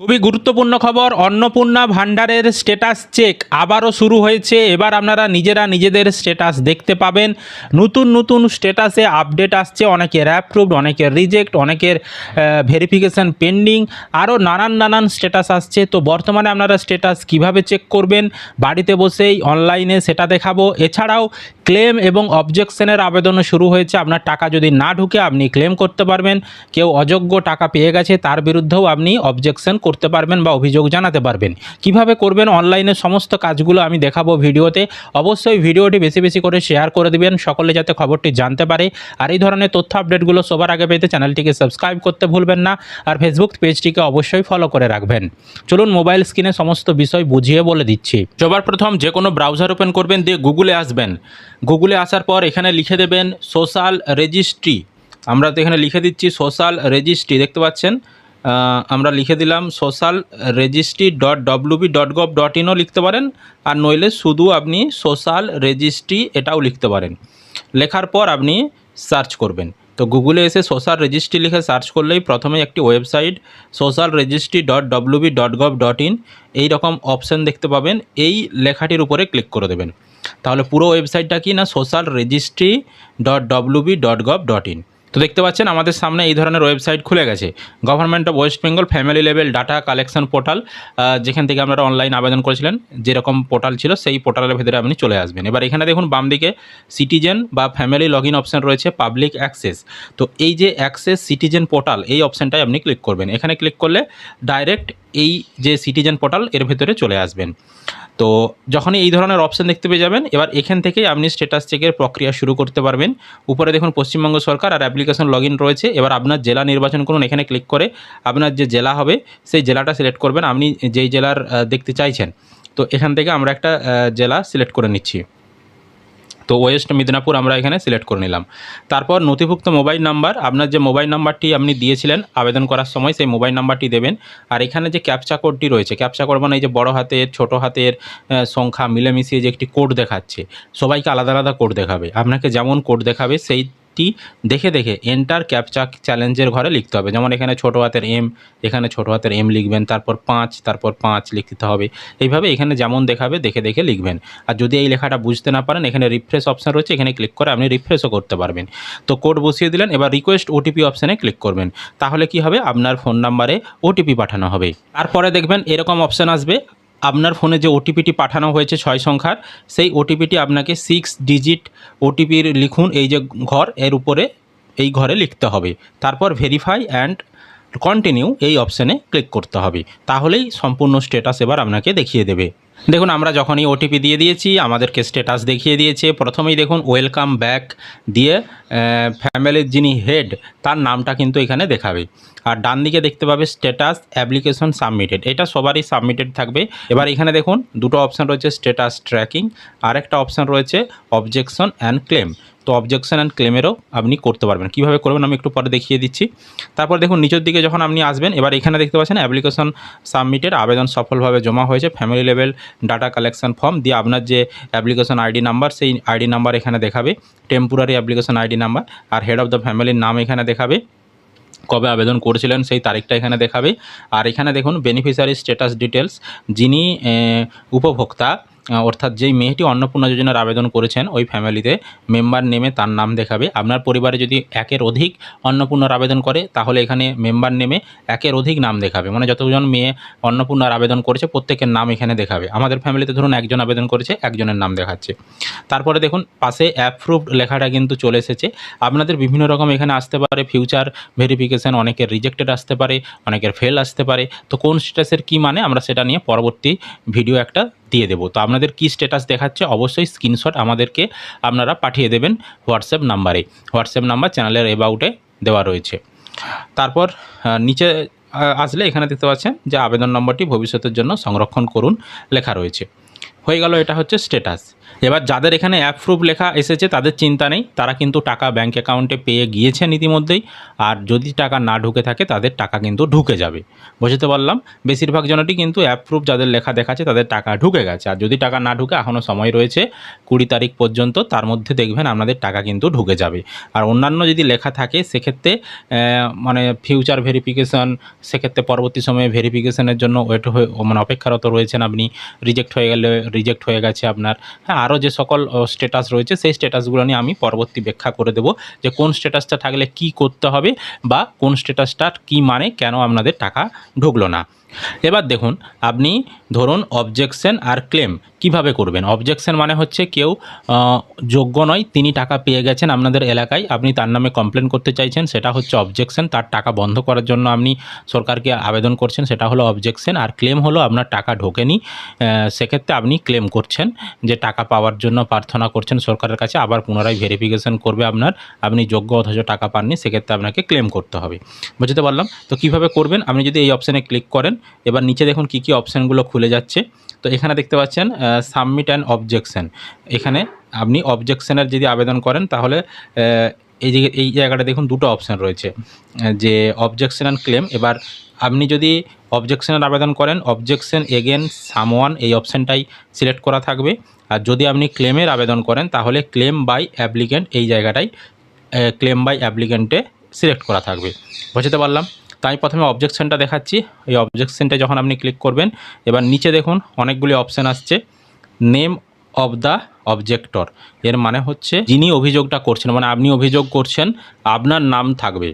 খুবই গুরুত্বপূর্ণ খবর, অন্নপূর্ণা ভান্ডারের স্ট্যাটাস চেক আবারও শুরু হয়েছে। এবার আপনারা নিজেরা নিজেদের স্ট্যাটাস দেখতে পাবেন। নতুন নতুন স্ট্যাটাসে আপডেট আসছে, অনেকের অ্যাপ্রুভড, অনেকের রিজেক্ট, অনেকের ভেরিফিকেশান পেন্ডিং, আরও নানান স্ট্যাটাস আসছে। তো বর্তমানে আপনারা স্ট্যাটাস কিভাবে চেক করবেন বাড়িতে বসেই অনলাইনে সেটা দেখাবো। এছাড়াও ক্লেম এবং অবজেকশনের আবেদনও শুরু হয়েছে। আপনার টাকা যদি না ঢুকে আপনি ক্লেম করতে পারবেন। কেউ অযোগ্য টাকা পেয়ে গেছে তার বিরুদ্ধেও আপনি অবজেকশন করতে পারবেন বা অভিযোগ জানাতে পারবেন। কিভাবে করবেন অনলাইনে সমস্ত কাজগুলো আমি দেখাবো ভিডিওতে। অবশ্যই ভিডিওটি বেশি বেশি করে শেয়ার করে দিবেন, সকলে যাতে খবরটি জানতে পারে। আর এই ধরনের তথ্য আপডেটগুলো সবার আগে পেতে চ্যানেলটিকে সাবস্ক্রাইব করতে ভুলবেন না, আর ফেসবুক পেজটিকে অবশ্যই ফলো করে রাখবেন। চলুন মোবাইল স্ক্রিনে সমস্ত বিষয় বুঝিয়ে বলে দিচ্ছি। সবার প্রথম যে কোনো ব্রাউজার ওপেন করবেন, দিয়ে গুগলে আসবেন। গুগলে আসার পর এখানে লিখে দেবেন সোশ্যাল রেজিস্ট্রি। আমরা তো এখানে লিখে দিচ্ছি সোশ্যাল রেজিস্ট্রি, দেখতে পাচ্ছেন। আমরা লিখে দিলাম সোশ্যাল রেজিস্ট্রি .wb.gov.in-ও লিখতে পারেন, আর নইলে শুধু আপনি সোশ্যাল রেজিস্ট্রি এটাও লিখতে পারেন। লেখার পর আপনি সার্চ করবেন। তো গুগলে এসে সোশ্যাল রেজিস্ট্রি লিখে সার্চ করলেই প্রথমে একটি ওয়েবসাইট সোশ্যাল রেজিস্ট্রি .wb.gov.in এই রকম অপশান দেখতে পাবেন। এই লেখাটির উপরে ক্লিক করে দেবেন। তাহলে পুরো ওয়েবসাইটটা কি না, সোশ্যাল রেজিস্ট্রি .wb.gov.in। তো দেখতে পাচ্ছেন আমাদের সামনে এই ধরনের ওয়েবসাইট খুলে গেছে। Government of West Bengal family level data collection portal, যেখান থেকে আপনারা অনলাইন আবেদন করেছিলেন, যেরকম পোর্টাল ছিল সেই পোর্টালের ভেতরে আপনি চলে আসবেন। এবার এখানে দেখুন বাম দিকে সিটিজেন বা ফ্যামিলি লগ ইন অপশান রয়েছে, পাবলিক অ্যাক্সেস। তো এই যে অ্যাক্সেস সিটিজেন পোর্টাল এই অপশানটায় আপনি ক্লিক করবেন। এখানে ক্লিক করলে ডাইরেক্ট এই যে সিটিজেন পোর্টাল এর ভেতরে চলে আসবেন। তো যখনই এই ধরনের অপশান দেখতে পেয়ে যাবেন, এবার এখান থেকেই আপনি স্ট্যাটাস চেকের প্রক্রিয়া শুরু করতে পারবেন। উপরে দেখুন পশ্চিমবঙ্গ সরকার আর অ্যাপ্লিকেশন লগ ইন রয়েছে। এবার আপনার জেলা নির্বাচন করুন। এখানে ক্লিক করে আপনার যে জেলা হবে সেই জেলাটা সিলেক্ট করবেন, আপনি যেই জেলার দেখতে চাইছেন। তো এখান থেকে আমরা একটা জেলা সিলেক্ট করে নিচ্ছি। তো ওয়েস্ট মিদনাপুর আমরা এখানে সিলেক্ট করে নিলাম। তারপর নথিভুক্ত মোবাইল নাম্বার, আপনার যে মোবাইল নাম্বারটি আপনি দিয়েছিলেন আবেদন করার সময় সেই মোবাইল নাম্বারটি দেবেন। আর এখানে যে ক্যাপচা কোডটি রয়েছে, ক্যাপচা কোড মানে এই যে বড় হাতের ছোট হাতের সংখ্যা মিলেমিশিয়ে যে একটি কোড দেখাচ্ছে, সবাইকে আলাদা আলাদা কোড দেখাবে। আপনাকে যেমন কোড দেখাবে সেইটি দেখে দেখে এন্টার ক্যাপচা চ্যালেঞ্জের ঘরে লিখতে হবে। যেমন এখানে ছোটো হাতের এম, এখানে ছোটো হাতের এম লিখবেন, তারপর 5, তারপর 5 লিখতে হবে। এইভাবে এখানে যেমন দেখাবে দেখে দেখে লিখবেন। আর যদি এই লেখাটা বুঝতে না পারেন, এখানে রিফ্রেশ অপশান রয়েছে, এখানে ক্লিক করে আপনি রিফ্রেশও করতে পারবেন। তো কোড বসিয়ে দিলেন, এবার রিকোয়েস্ট ওটিপি অপশানে ক্লিক করবেন। তাহলে কি হবে, আপনার ফোন নাম্বারে ওটিপি পাঠানো হবে। তারপরে দেখবেন এরকম অপশান আসবে, আপনার ফোনে যে ওটিপিটি পাঠানো হয়েছে 6 সংখ্যার, সেই ওটিপিটি আপনাকে 6 ডিজিট ওটিপির লিখুন এই যে ঘর এর উপরে, এই ঘরে লিখতে হবে। তারপর ভেরিফাই অ্যান্ড কন্টিনিউ এই অপশানে ক্লিক করতে হবে। তাহলেই সম্পূর্ণ স্ট্যাটাস এবার আপনাকে দেখিয়ে দেবে। দেখুন আমরা যখনই ওটিপি দিয়ে দিয়েছি আমাদেরকে স্ট্যাটাস দেখিয়ে দিয়েছে। প্রথমেই দেখুন ওয়েলকাম ব্যাক দিয়ে ফ্যামিলির যিনি হেড তার নামটা কিন্তু এখানে দেখাবে। আর ডান দিকে দেখতে পাবে স্ট্যাটাস অ্যাপ্লিকেশন সাবমিটেড, এটা সবারই সাবমিটেড থাকবে। এবার এখানে দেখুন দুটো অপশান রয়েছে, স্ট্যাটাস ট্র্যাকিং, আর একটা অপশান রয়েছে অবজেকশন অ্যান্ড ক্লেম। তো অবজেকশন অ্যান্ড ক্লেমেরও আপনি করতে পারবেন। কীভাবে করবেন আমি একটু পরে দেখিয়ে দিচ্ছি। তারপর দেখুন নিচের দিকে যখন আপনি আসবেন, এবার এখানে দেখতে পাচ্ছেন অ্যাপ্লিকেশন সাবমিটেড, আবেদন সফলভাবে জমা হয়েছে, family level data collection form দিয়ে আপনার যে অ্যাপ্লিকেশন আইডি নাম্বার সেই আইডি নাম্বার এখানে দেখাবে, টেম্পোরারি অ্যাপ্লিকেশন আইডি নাম্বার। আর হেড অফ দ্য ফ্যামিলির নাম এখানে দেখাবে, কবে আবেদন করেছিলেন সেই তারিখটা এখানে দেখাবে। আর এখানে দেখুন বেনিফিশিয়ারি স্ট্যাটাস ডিটেলস, যিনি উপভোক্তা অর্থাৎ যেই মেয়েটি অন্নপূর্ণা যোজনার আবেদন করেছেন ওই ফ্যামিলিতে মেম্বার নেমে তার নাম দেখাবে। আপনার পরিবারে যদি একের অধিক অন্নপূর্ণার আবেদন করে তাহলে এখানে মেম্বার নেমে একের অধিক নাম দেখাবে, মানে যতজন মেয়ে অন্নপূর্ণার আবেদন করেছে প্রত্যেকের নাম এখানে দেখাবে। আমাদের ফ্যামিলিতে ধরুন একজন আবেদন করেছে, একজনের নাম দেখাচ্ছে। তারপরে দেখুন পাশে অ্যাপ্রুভড লেখাটা কিন্তু চলে এসেছে। আপনাদের বিভিন্ন রকম এখানে আসতে পারে ফিউচার ভেরিফিকেশান, অনেকের রিজেক্টেড আসতে পারে, অনেকের ফেল আসতে পারে। তো কোন স্ট্যাটাসের কী মানে আমরা সেটা নিয়ে পরবর্তী ভিডিও একটা দিয়ে দেবো। তো আপনাদের কী স্ট্যাটাস দেখাচ্ছে অবশ্যই স্ক্রিনশট আমাদেরকে আপনারা পাঠিয়ে দেবেন হোয়াটসঅ্যাপ নাম্বারে। হোয়াটসঅ্যাপ নাম্বার চ্যানেলের অ্যাবাউটে দেওয়া রয়েছে। তারপর নিচে আসলে এখানে দেখতে পাচ্ছেন যে আবেদন নম্বরটি ভবিষ্যতের জন্য সংরক্ষণ করুন লেখা রয়েছে। হয়ে গেল, এটা হচ্ছে স্ট্যাটাস। এবার যাদের এখানে অ্যাপ্রুভ লেখা এসেছে তাদের চিন্তা নেই, তারা কিন্তু টাকা ব্যাঙ্ক অ্যাকাউন্টে পেয়ে গিয়েছেন ইতিমধ্যেই। আর যদি টাকা না ঢুকে থাকে তাদের টাকা কিন্তু ঢুকে যাবে। বুঝতে পারলাম, বেশিরভাগ জনেরই কিন্তু অ্যাপ্রুভ যাদের লেখা দেখাচ্ছে তাদের টাকা ঢুকে গেছে। আর যদি টাকা না ঢুকে এখনও সময় রয়েছে 20 তারিখ পর্যন্ত, তার মধ্যে দেখবেন আপনাদের টাকা কিন্তু ঢুকে যাবে। আর অন্যান্য যদি লেখা থাকে সেক্ষেত্রে মানে ফিউচার ভেরিফিকেশন, সেক্ষেত্রে পরবর্তী সময়ে ভেরিফিকেশনের জন্য মানে অপেক্ষারত রয়েছেন আপনি, রিজেক্ট হয়ে গেলে রিজেক্ট হয়ে গেছে আপনার, হ্যাঁ, আরও যে সকল স্ট্যাটাস রয়েছে সেই স্ট্যাটাসগুলো নিয়ে আমি পরবর্তী ব্যাখ্যা করে দেবো যে কোন স্ট্যাটাসটা থাকলে কি করতে হবে বা কোন স্ট্যাটাসটার কী মানে, কেন আপনাদের টাকা ঢুকলো না। এবার দেখুন, আপনি ধরুন অবজেকশন আর ক্লেম কিভাবে করবেন। অবজেকশন মানে হচ্ছে কেউ যোগ্য নয়, তিনি টাকা পেয়ে গেছেন আপনাদের এলাকায়, আপনি তার নামে কমপ্লেন করতে চাইছেন, সেটা হচ্ছে অবজেকশন। তার টাকা বন্ধ করার জন্য আপনি সরকারকে আবেদন করছেন, সেটা হলো অবজেকশন। আর ক্লেম হলো আপনার টাকা ঢোকেনি, সেক্ষেত্রে আপনি ক্লেম করছেন যে টাকা পাওয়ার জন্য প্রার্থনা করছেন সরকারের কাছে, আবার পুনরায় ভেরিফিকেশন করবে আপনি যোগ্য অথচ টাকা পাননি, সেক্ষেত্রে আপনাকে ক্লেম করতে হবে। বুঝতে পারলাম। তো কিভাবে করবেন, আপনি যদি এই অপশানে ক্লিক করেন, এবার নিচে দেখুন কী কী অপশানগুলো খুলে যাচ্ছে। তো এখানে দেখতে পাচ্ছেন সাবমিট অ্যান্ড অবজেকশন। এখানে আপনি অবজেকশনের যদি আবেদন করেন তাহলে এই জায়গাটা দেখুন দুটো অপশান রয়েছে, যে অবজেকশন অ্যান্ড ক্লেম। এবার আপনি যদি অবজেকশনের আবেদন করেন, অবজেকশন এগেইনস্ট সামওয়ান এই অপশানটাই সিলেক্ট করা থাকবে। আর যদি আপনি ক্লেমের আবেদন করেন তাহলে ক্লেম বাই অ্যাপ্লিক্যান্ট এই জায়গাটায় ক্লেম বাই অ্যাপ্লিক্যান্টে সিলেক্ট করা থাকবে। বুঝতে পারলাম। তাই প্রথমে অবজেকশনটা দেখাচ্ছি। এই অবজেকশনটা যখন আপনি ক্লিক করবেন, এবার নিচে দেখুন অনেকগুলি অপশান আসছে। নেম অফ দ্য অবজেক্টর, এর মানে হচ্ছে যিনি অভিযোগটা করছেন, মানে আপনি অভিযোগ করছেন, আপনার নাম থাকবে।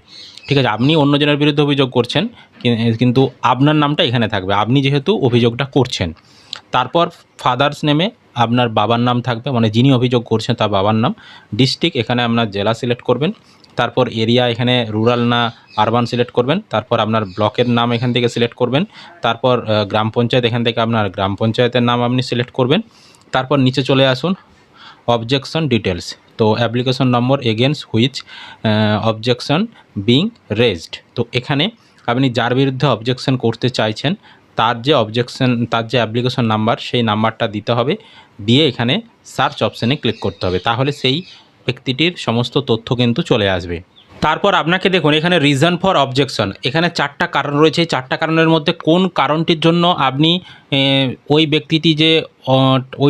ঠিক আছে, আপনি অন্যজনের বিরুদ্ধে অভিযোগ করছেন কিন্তু আপনার নামটা এখানে থাকবে, আপনি যেহেতু অভিযোগটা করছেন। তারপর ফাদার্স নেমে আপনার বাবার নাম থাকবে, মানে যিনি অভিযোগ করছেন তার বাবার নাম। ডিস্ট্রিক্ট, এখানে আপনার জেলা সিলেক্ট করবেন। তারপর এরিয়া, এখানে রুরাল না আরবান সিলেক্ট করবেন। তারপর আপনার ব্লকের নাম এখান থেকে সিলেক্ট করবেন। তারপর গ্রাম পঞ্চায়েত, এখান থেকে আপনার গ্রাম পঞ্চায়েতের নাম আপনি সিলেক্ট করবেন। তারপর নিচে চলে আসুন, অবজেকশন ডিটেলস। তো application number against which objection being raised. তো এখানে আপনি যার বিরুদ্ধে অবজেকশন করতে চাইছেন তার যে অ্যাপ্লিকেশন নাম্বার, সেই নাম্বারটা দিতে হবে, দিয়ে এখানে সার্চ অপশানে ক্লিক করতে হবে, তাহলে সেই ব্যক্তিটির সমস্ত তথ্য কিন্তু চলে আসবে। তারপর আপনাকে দেখুন এখানে রিজন ফর অবজেকশন, এখানে 4টা কারণ রয়েছে। এই 4টা কারণের মধ্যে কোন কারণটির জন্য আপনি ওই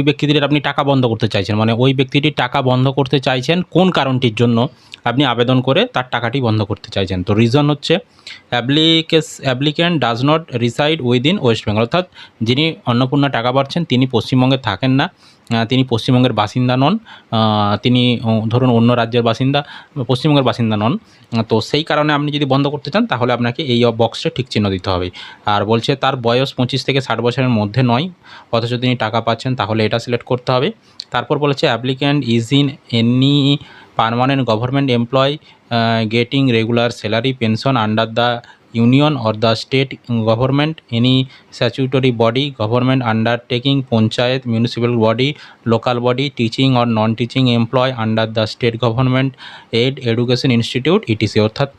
ব্যক্তিটির আপনি টাকা বন্ধ করতে চাইছেন, মানে ওই ব্যক্তিটির টাকা বন্ধ করতে চাইছেন কোন কারণটির জন্য আপনি আবেদন করে তার টাকাটি বন্ধ করতে চাইছেন। তো রিজন হচ্ছে applicant does not reside within West Bengal, অর্থাৎ যিনি অন্নপূর্ণা টাকা পাচ্ছেন তিনি পশ্চিমবঙ্গে থাকেন না, তিনি পশ্চিমবঙ্গের বাসিন্দা নন, তিনি ধরুন অন্য রাজ্যের বাসিন্দা, পশ্চিমবঙ্গের বাসিন্দা নন। তো সেই কারণে আপনি যদি বন্ধ করতে চান তাহলে আপনাকে এই বক্সে ঠিক চিহ্ন দিতে হবে। আর বলছে তার বয়স 25 থেকে 60 বছরের মধ্যে নয়, অথচ তিনি টাকা পাচ্ছেন, তাহলে এটা সিলেক্ট করতে হবে। তারপর বলেছে applicant is in any permanent government employ getting regular salary pension under the union or the state government, any statutory body, government undertaking, panchayat, municipal body, local body, teaching or non-teaching employee under the state government, aid, education institute, etc. অর্থাৎ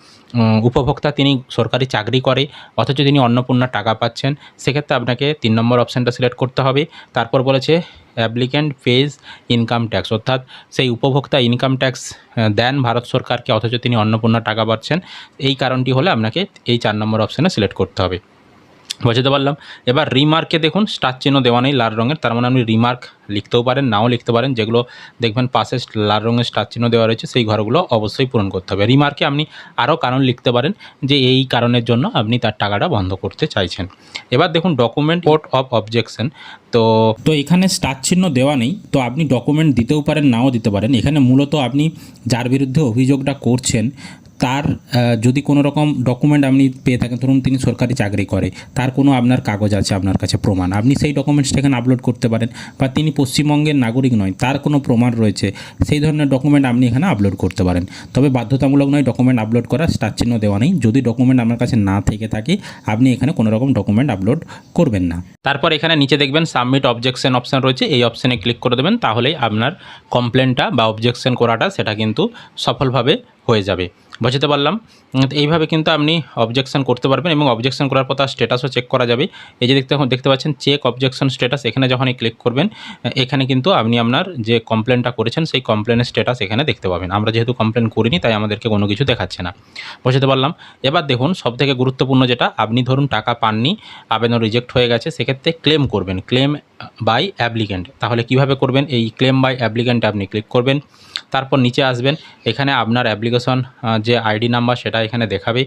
উপভোক্তা তিনি সরকারি চাকরি করে অথচ তিনি অন্নপূর্ণা টাকা পাচ্ছেন, সেক্ষেত্রে আপনাকে 3 নম্বর অপশানটা সিলেক্ট করতে হবে। তারপর বলেছে অ্যাপ্লিক্যান্ট পেজ ইনকাম ট্যাক্স, অর্থাৎ সেই উপভোক্তা ইনকাম ট্যাক্স দেন ভারত সরকারকে অথচ তিনি অন্নপূর্ণা টাকা পাচ্ছেন, এই কারণটি হলে আপনাকে এই 4 নম্বর অপশানে সিলেক্ট করতে হবে। বুঝতে পারলাম। এবার রিমার্কে দেখুন স্টার চিহ্ন দেওয়া নেই লাল রঙের, তার মানে আপনি রিমার্ক লিখতেও পারেন নাও লিখতে পারেন, যেগুলো দেখবেন পাশে লাল রঙের স্টার চিহ্ন দেওয়া রয়েছে সেই ঘরগুলো অবশ্যই পূরণ করতে হবে। রিমার্কে আপনি আরও কারণ লিখতে পারেন যে এই কারণের জন্য আপনি তার টাকাটা বন্ধ করতে চাইছেন। এবার দেখুন ডকুমেন্ট অফ অবজেকশন, তো এখানে স্টার চিহ্ন দেওয়া নেই, তো আপনি ডকুমেন্ট দিতেও পারেন নাও দিতে পারেন। এখানে মূলত আপনি যার বিরুদ্ধে অভিযোগটা করছেন তার যদি কোনো রকম ডকুমেন্ট আপনি পেয়ে থাকেন, ধরুন তিনি সরকারি চাকরি করে, তার কোনো আপনার কাগজ আছে আপনার কাছে প্রমাণ, আপনি সেই ডকুমেন্টসটা এখানে আপলোড করতে পারেন। বা তিনি পশ্চিমবঙ্গের নাগরিক নয়, তার কোনো প্রমাণ রয়েছে, সেই ধরনের ডকুমেন্ট আপনি এখানে আপলোড করতে পারেন। তবে বাধ্যতামূলক নয় ডকুমেন্ট আপলোড করা, স্টার চিহ্ন দেওয়া নেই। যদি ডকুমেন্ট আপনার কাছে না থেকে থাকে আপনি এখানে কোনো রকম ডকুমেন্ট আপলোড করবেন না। তারপর এখানে নিচে দেখবেন সাবমিট অবজেকশন অপশান রয়েছে, এই অপশানে ক্লিক করে দেবেন, তাহলেই আপনার কমপ্লেনটা বা অবজেকশন করাটা সেটা কিন্তু সফলভাবে হয়ে যাবে। বোঝাতে পারলাম। তো এইভাবে কিন্তু আপনি অবজেকশন করতে পারবেন এবং অবজেকশন করার পর তার স্ট্যাটাসও চেক করা যাবে। এই যে দেখতে পাচ্ছেন চেক অবজেকশন স্ট্যাটাস, এখানে যখনই ক্লিক করবেন এখানে কিন্তু আপনি আপনার যে কমপ্লেনটা করেছেন সেই কমপ্লেনের স্ট্যাটাস এখানে দেখতে পাবেন। আমরা যেহেতু কমপ্লেন করিনি তাই আমাদেরকে কোনো কিছু দেখাচ্ছে না। বোঝাতে পারলাম। এবার দেখুন সবথেকে গুরুত্বপূর্ণ যেটা, আপনি ধরুন টাকা পাননি, আবেদন রিজেক্ট হয়ে গেছে, সেক্ষেত্রে ক্লেম করবেন, ক্লেম বাই অ্যাপ্লিক্যান্ট। তাহলে কিভাবে করবেন? এই ক্লেম বাই অ্যাপ্লিক্যান্টে আপনি ক্লিক করবেন, তারপর নিচে আসবেন, এখানে আপনার অ্যাপ্লিকেশন যে আইডি নাম্বার সেটা এখানে দেখাবে,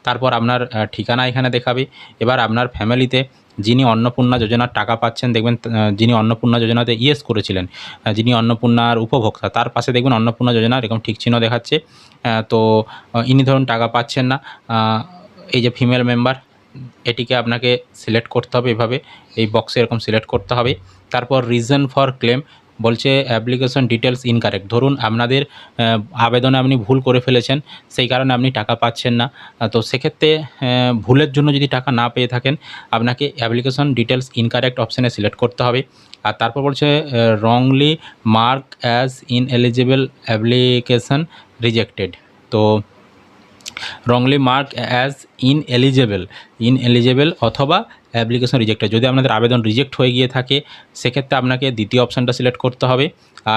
তারপর আপনার ঠিকানা এখানে দেখাবে। এবার আপনার ফ্যামিলিতে যিনি অন্নপূর্ণা যোজনার টাকা পাচ্ছেন দেখবেন, যিনি অন্নপূর্ণা যোজনাতে ইয়েস করেছিলেন, যিনি অন্নপূর্ণার উপভোক্তা, তার পাশে দেখবেন অন্নপূর্ণা যোজনা এরকম ঠিক চিহ্ন দেখাচ্ছে। তো ইনি ধরুন টাকা পাচ্ছেন না, এই যে ফিমেল মেম্বার, এটিকে আপনাকে সিলেক্ট করতে হবে এভাবে, এই বক্সে এরকম সিলেক্ট করতে হবে। তারপর রিজন ফর ক্লেম বলছে অ্যাপ্লিকেশন ডিটেলস ইনকারেক্ট, ধরুন আপনাদের আবেদনে আপনি ভুল করে ফেলেছেন, সেই কারণে আপনি টাকা পাচ্ছেন না। তো সেক্ষেত্রে ভুলের জন্য যদি টাকা না পেয়ে থাকেন, আপনাকে অ্যাপ্লিকেশন ডিটেলস ইনকারেক্ট অপশানে সিলেক্ট করতে হবে। আর তারপর বলছে wrongly mark as ineligible application rejected. তো রংলি মার্ক অ্যাজ ইনএলিজেবল অথবা অ্যাপ্লিকেশন রিজেক্টেড, যদি আপনাদের আবেদন রিজেক্ট হয়ে গিয়ে থাকে সেক্ষেত্রে আপনাকে দ্বিতীয় অপশানটা সিলেক্ট করতে হবে।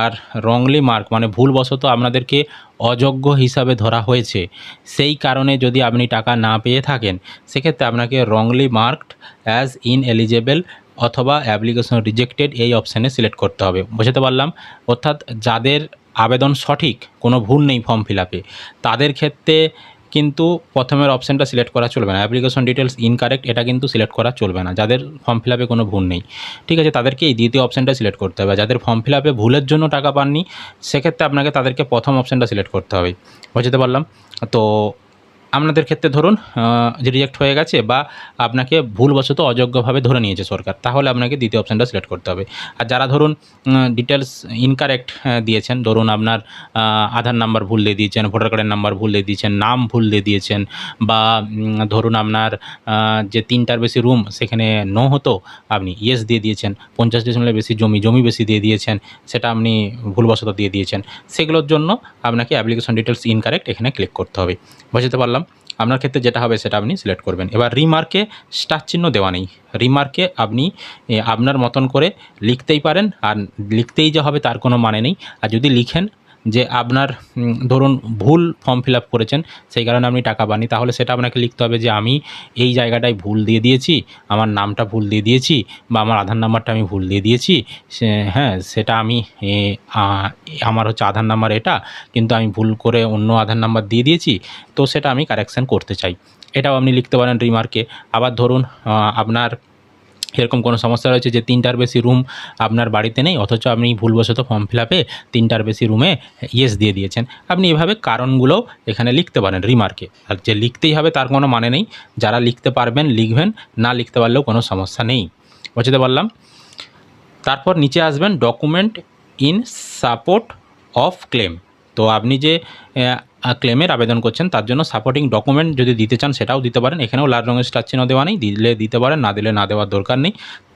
আর রংলি মার্ক মানে ভুলবশত আপনাদেরকে অযোগ্য হিসাবে ধরা হয়েছে, সেই কারণে যদি আপনি টাকা না পেয়ে থাকেন সেক্ষেত্রে আপনাকে রংলি মার্কড অ্যাজ ইনএলিজেবল অথবা অ্যাপ্লিকেশন রিজেক্টেড এই অপশানে সিলেক্ট করতে হবে। বুঝতে পারলাম। অর্থাৎ যাদের আবেদন সঠিক, কোনো ভুল নেই ফর্ম ফিল আপে, তাদের ক্ষেত্রে কিন্তু প্রথমের অপশানটা সিলেক্ট করা চলবে না, অ্যাপ্লিকেশন ডিটেলস ইনকারেক্ট এটা কিন্তু সিলেক্ট করা চলবে না। যাদের ফর্ম ফিল আপে কোনো ভুল নেই, ঠিক আছে, তাদেরকে এই দ্বিতীয় অপশানটা সিলেক্ট করতে হবে। যাদের ফর্ম ফিল আপে ভুলের জন্য টাকা পাননি সেক্ষেত্রে আপনাকে তাদেরকে প্রথম অপশানটা সিলেক্ট করতে হবে। বুঝতে পারলাম। তো আপনাদের ক্ষেত্রে ধরুন যে রিজেক্ট হয়ে গেছে বা আপনাকে ভুলবশত অযোগ্যভাবে ধরে নিয়েছে সরকার, তাহলে আপনাকে দ্বিতীয় অপশানটা সিলেক্ট করতে হবে। আর যারা ধরুন ডিটেলস ইনকারেক্ট দিয়েছেন, ধরুন আপনার আধার নাম্বার ভুল দিয়ে দিয়েছেন, ভোটার কার্ডের নাম্বার ভুল দিয়ে দিয়েছেন, নাম ভুল দিয়ে দিয়েছেন, বা ধরুন আপনার যে 3টার বেশি রুম সেখানে নো হতো, আপনি ইয়েস দিয়ে দিয়েছেন, 50 ডিসিমেলের বেশি জমি বেশি দিয়ে দিয়েছেন, সেটা আপনি ভুলবশত দিয়ে দিয়েছেন, সেগুলোর জন্য আপনাকে অ্যাপ্লিকেশন ডিটেলস ইনকারেক্ট এখানে ক্লিক করতে হবে। বুঝতে পারলাম। আপনার ক্ষেত্রে যেটা হবে সেটা আপনি সিলেক্ট করবেন। এবার রিমার্কে স্টার চিহ্ন দেওয়া নেই, রিমার্কে আপনি আপনার মতন করে লিখতেই পারেন, আর লিখতেই যে হবে তার কোনো মানে নেই। আর যদি লিখেন যে আপনার ধরুন ভুল ফর্ম ফিল আপ করেছেন সেই কারণে আপনি টাকা পাননি, তাহলে সেটা আপনাকে লিখতে হবে যে আমি এই জায়গাটায় ভুল দিয়ে দিয়েছি, আমার নামটা ভুল দিয়ে দিয়েছি, বা আমার আধার নাম্বারটা আমি ভুল দিয়ে দিয়েছি, হ্যাঁ সেটা আমি আমার হচ্ছে আধার নাম্বার এটা, কিন্তু আমি ভুল করে অন্য আধার নাম্বার দিয়ে দিয়েছি, তো সেটা আমি কারেকশান করতে চাই, এটাও আপনি লিখতে পারেন রিমার্কে। আবার ধরুন আপনার এরকম কোনো সমস্যা রয়েছে যে 3টার বেশি রুম আপনার বাড়িতে নেই, অথচ আপনি ভুলবশত ফর্ম ফিল আপে 3টার বেশি রুমে ইয়েস দিয়ে দিয়েছেন, আপনি এভাবে কারণগুলোও এখানে লিখতে পারেন রিমার্কে। আর যে লিখতেই হবে তার কোনো মানে নেই, যারা লিখতে পারবেন লিখবেন, না লিখতে পারলেও কোনো সমস্যা নেই। বুঝতে পারলাম। তারপর নিচে আসবেন document in support of clans. তো আপনি যে ক্লেমের আবেদন করছেন তার জন্য সাপোর্টিং ডকুমেন্ট যদি দিতে চান সেটাও দিতে পারেন। এখানেও লাল রঙের স্টার চিহ্ন দেওয়া নেই, দিলে দিতে পারেন, না দিলে না দেওয়ার দরকার নেই।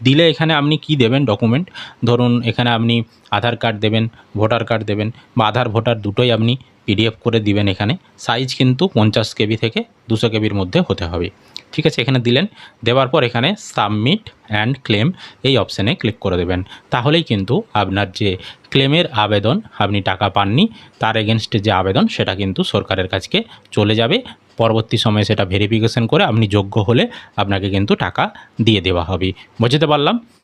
দিলে এখানে আপনি কি দেবেন ডকুমেন্ট, ধরুন এখানে আপনি আধার কার্ড দেবেন, ভোটার কার্ড দেবেন, বা আধার ভোটার দুটোই আপনি পিডিএফ করে দিবেন। এখানে সাইজ কিন্তু 50 কেবি থেকে 200 কেবির মধ্যে হতে হবে। ঠিক আছে, এখানে দিলেন, দেওয়ার পর এখানে সাবমিট অ্যান্ড ক্লেম এই অপশানে ক্লিক করে দেবেন। তাহলেই কিন্তু আপনার যে ক্লেমের আবেদন, আপনি টাকা পাননি তার এগেনস্টে যে আবেদন সেটা কিন্তু সরকারের কাছে চলে যাবে। পরবর্তী সময়ে সেটা ভেরিফিকেশন করে আপনি যোগ্য হলে আপনাকে কিন্তু টাকা দিয়ে দেওয়া হবে। বুঝতে পারলাম।